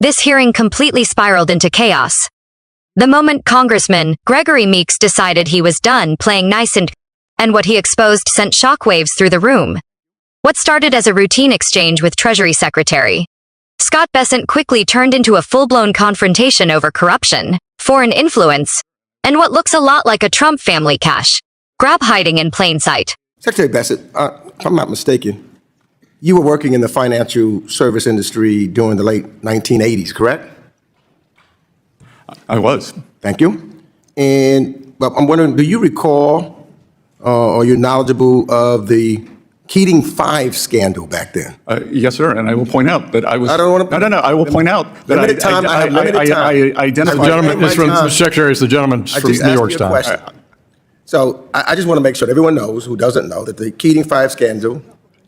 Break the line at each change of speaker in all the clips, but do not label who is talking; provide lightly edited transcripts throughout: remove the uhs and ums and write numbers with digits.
This hearing completely spiraled into chaos. The moment Congressman Gregory Meeks decided he was done playing nice and what he exposed sent shockwaves through the room. What started as a routine exchange with Treasury Secretary Scott Bessent quickly turned into a full-blown confrontation over corruption, foreign influence, and what looks a lot like a Trump family cash grab hiding in plain sight.
Secretary Bessent, if I'm not mistaken, you were working in the financial service industry during the late 1980s, correct?
I was.
Thank you. And I'm wondering, do you recall or you're knowledgeable of the Keating 5 scandal back then?
Yes, sir. And I will point out that I was.
I don't want to.
No. I will point out that I identified.
The gentleman, Mr. Secretary, is the gentleman from New York Times.
So I just want to make sure that everyone knows who doesn't know that the Keating 5 scandal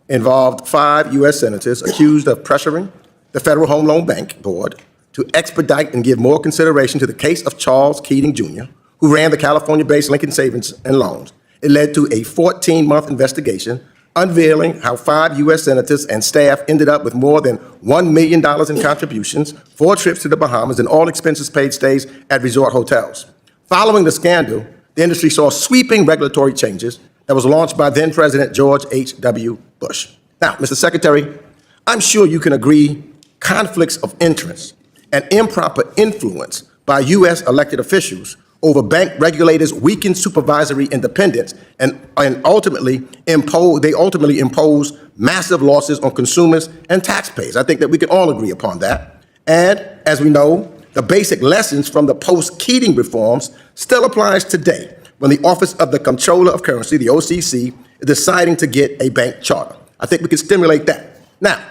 involved 5 U.S. senators accused of pressuring the Federal Home Loan Bank Board to expedite and give more consideration to the case of Charles Keating Jr., who ran the California-based Lincoln Savings and Loans. It led to a 14-month investigation unveiling how 5 U.S. senators and staff ended up with more than $1 million in contributions, 4 trips to the Bahamas, and all expenses paid stays at resort hotels. Following the scandal, the industry saw sweeping regulatory changes that was launched by then-President George H.W. Bush. Now, Mr. Secretary, I'm sure you can agree conflicts of interest and improper influence by U.S. elected officials over bank regulators weaken supervisory independence and ultimately impose massive losses on consumers and taxpayers. I think that we can all agree upon that. And as we know, the basic lessons from the post-Keating reforms still applies today when the Office of the Comptroller of Currency, the OCC, is deciding to get a bank charter. I think we can stimulate that. Now,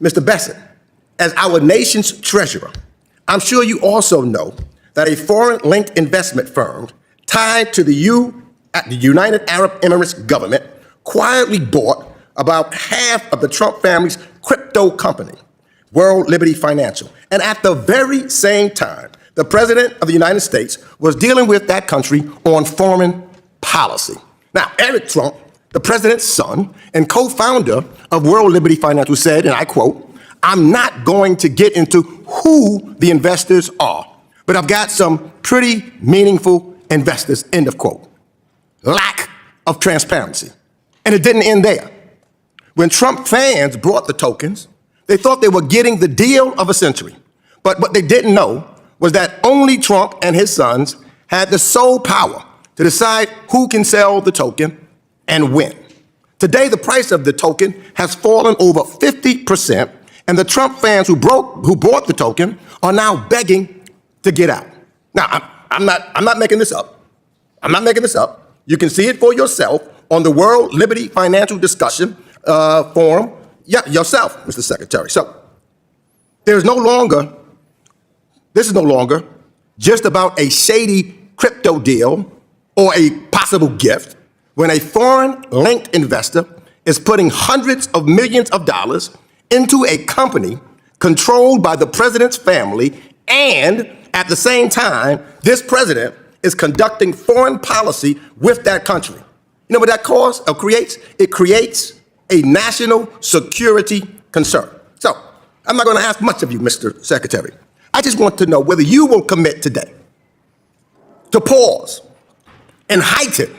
Mr. Bessent, as our nation's treasurer, I'm sure you also know that a foreign-linked investment firm tied to the United Arab Emirates government quietly bought about half of the Trump family's crypto company, World Liberty Financial. And at the very same time, the President of the United States was dealing with that country on foreign policy. Now, Eric Trump, the president's son and co-founder of World Liberty Financial, said, and I quote, "I'm not going to get into who the investors are, but I've got some pretty meaningful investors," end of quote. Lack of transparency. And it didn't end there. When Trump fans bought the tokens, they thought they were getting the deal of a century. But what they didn't know was that only Trump and his sons had the sole power to decide who can sell the token and when. Today, the price of the token has fallen over 50%, and the Trump fans who bought the token are now begging to get out. Now, I'm not making this up. I'm not making this up. You can see it for yourself on the World Liberty Financial Discussion Forum yourself, Mr. Secretary. So this is no longer just about a shady crypto deal or a possible gift when a foreign-linked investor is putting hundreds of millions of dollars into a company controlled by the president's family, and at the same time, this president is conducting foreign policy with that country. You know what that creates? It creates a national security concern. So I'm not going to ask much of you, Mr. Secretary. I just want to know whether you will commit today to pause and heighten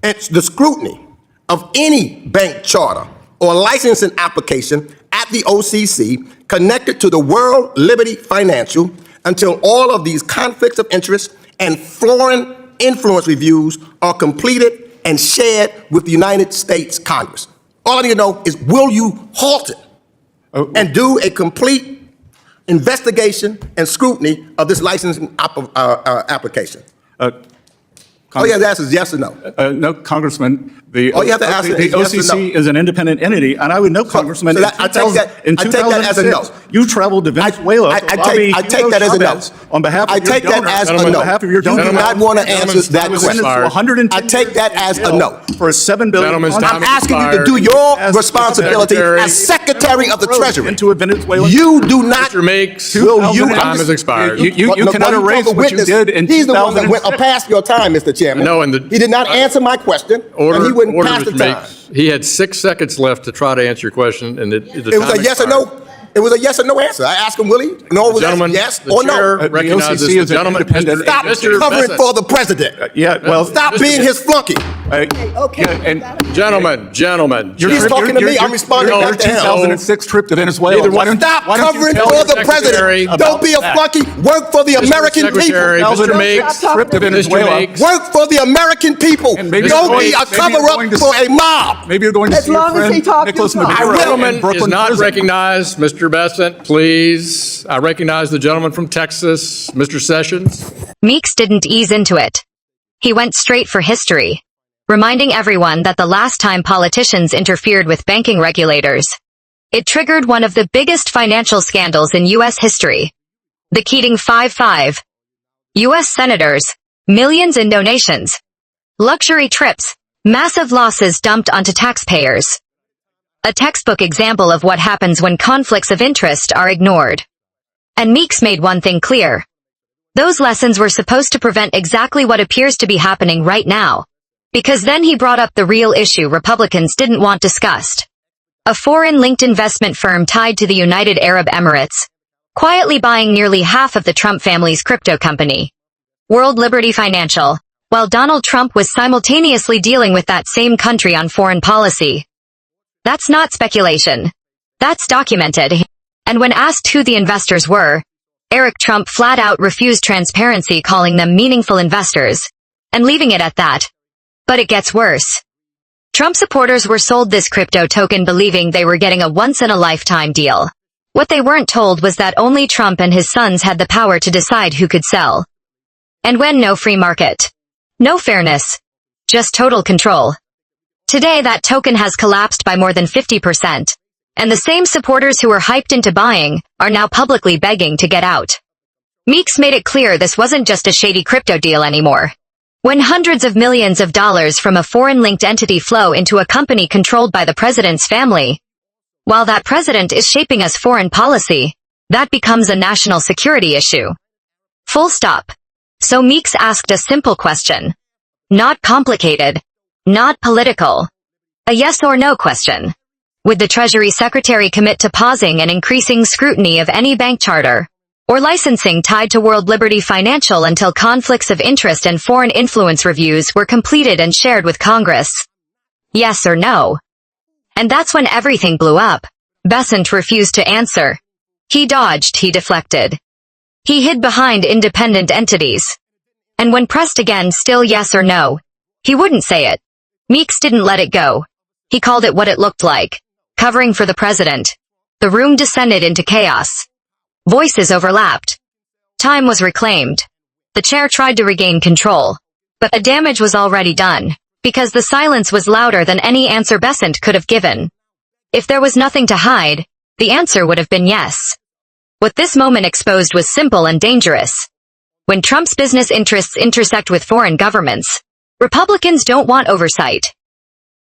the scrutiny of any bank charter or licensing application at the OCC connected to the World Liberty Financial until all of these conflicts of interest and foreign influence reviews are completed and shared with the United States Congress. All I need to know is, will you halt it and do a complete investigation and scrutiny of this licensing application? All you have to ask is yes or no.
No, Congressman.
All you have to ask is yes or
OCC
no.
is an independent entity, and I would know, Congressman.
So I take that as a no.
You traveled to Venezuela.
I take that as a no.
On behalf of your donors.
I take that as a no.
On behalf of your donors.
You do not want to answer that question.
I
take that as a no.
For a $7 billion.
I'm asking you to do your responsibility as Secretary of the Treasury.
Into a Venezuelan.
You do not.
Mr. Meeks,
time
has expired.
You cannot erase what you did in 2006.
He's the one that went past your time, Mr. Chairman.
No, and
he did not answer my question, and he wouldn't pass the time.
He had 6 seconds left to try to answer your question, and
it was a yes or no. It was a yes or no answer. I asked him, will he? No, it was
Gentlemen,
yes
the
or
chair
no.
recognizes
OCC
the
is an
gentleman.
independent-
Stop
Mr.
covering
Bessent.
for the president.
Yeah, well,
Stop being his flunky.
okay. And
Gentlemen,
He's talking to me. I'm responding
your
back to him.
2006 trip to Venezuela.
Neither
Why
one-
don't-
Stop
why don't you
covering
tell
for
the
the
Secretary
president. Don't be a
about
flunky. Work for the American
Secretary,
people.
Mr. Meeks,
trip to Venezuela.
Mr. Meeks.
Work for the American people.
And maybe
Don't
you're
be
going-
a
maybe you're
cover-up
going to-
for a mob.
Maybe you're going to
As
see your
long as
friend
he talked
Nicholas
himself.
Maduro
I will.
in
Gentleman is
Brooklyn
not
prison.
recognized. Mr. Bessent, please. I recognize the gentleman from Texas, Mr. Sessions.
Meeks didn't ease into it. He went straight for history, reminding everyone that the last time politicians interfered with banking regulators, it triggered one of the biggest financial scandals in U.S. history. The Keating 5-5. U.S. senators, millions in donations, luxury trips, massive losses dumped onto taxpayers. A textbook example of what happens when conflicts of interest are ignored. And Meeks made one thing clear. Those lessons were supposed to prevent exactly what appears to be happening right now. Because then he brought up the real issue Republicans didn't want discussed. A foreign-linked investment firm tied to the United Arab Emirates, quietly buying nearly half of the Trump family's crypto company, World Liberty Financial, while Donald Trump was simultaneously dealing with that same country on foreign policy. That's not speculation. That's documented. And when asked who the investors were, Eric Trump flat out refused transparency, calling them meaningful investors, and leaving it at that. But it gets worse. Trump supporters were sold this crypto token believing they were getting a once-in-a-lifetime deal. What they weren't told was that only Trump and his sons had the power to decide who could sell. And when no free market, no fairness, just total control. Today that token has collapsed by more than 50%. And the same supporters who were hyped into buying are now publicly begging to get out. Meeks made it clear this wasn't just a shady crypto deal anymore. When hundreds of millions of dollars from a foreign-linked entity flow into a company controlled by the president's family, while that president is shaping us foreign policy, that becomes a national security issue. Full stop. So Meeks asked a simple question. Not complicated. Not political. A yes or no question. Would the Treasury Secretary commit to pausing and increasing scrutiny of any bank charter or licensing tied to World Liberty Financial until conflicts of interest and foreign influence reviews were completed and shared with Congress? Yes or no? And that's when everything blew up. Bessent refused to answer. He dodged, he deflected. He hid behind independent entities. And when pressed again, still yes or no, he wouldn't say it. Meeks didn't let it go. He called it what it looked like. Covering for the president. The room descended into chaos. Voices overlapped. Time was reclaimed. The chair tried to regain control. But the damage was already done, because the silence was louder than any answer Bessent could have given. If there was nothing to hide, the answer would have been yes. What this moment exposed was simple and dangerous. When Trump's business interests intersect with foreign governments, Republicans don't want oversight.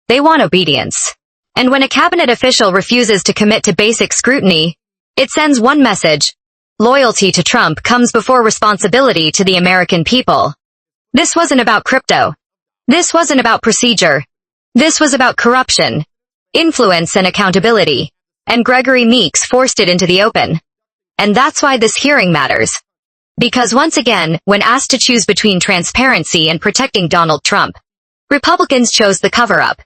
They want obedience. And when a cabinet official refuses to commit to basic scrutiny, it sends one message. Loyalty to Trump comes before responsibility to the American people. This wasn't about crypto. This wasn't about procedure. This was about corruption, influence and accountability. And Gregory Meeks forced it into the open. And that's why this hearing matters. Because once again, when asked to choose between transparency and protecting Donald Trump, Republicans chose the cover-up.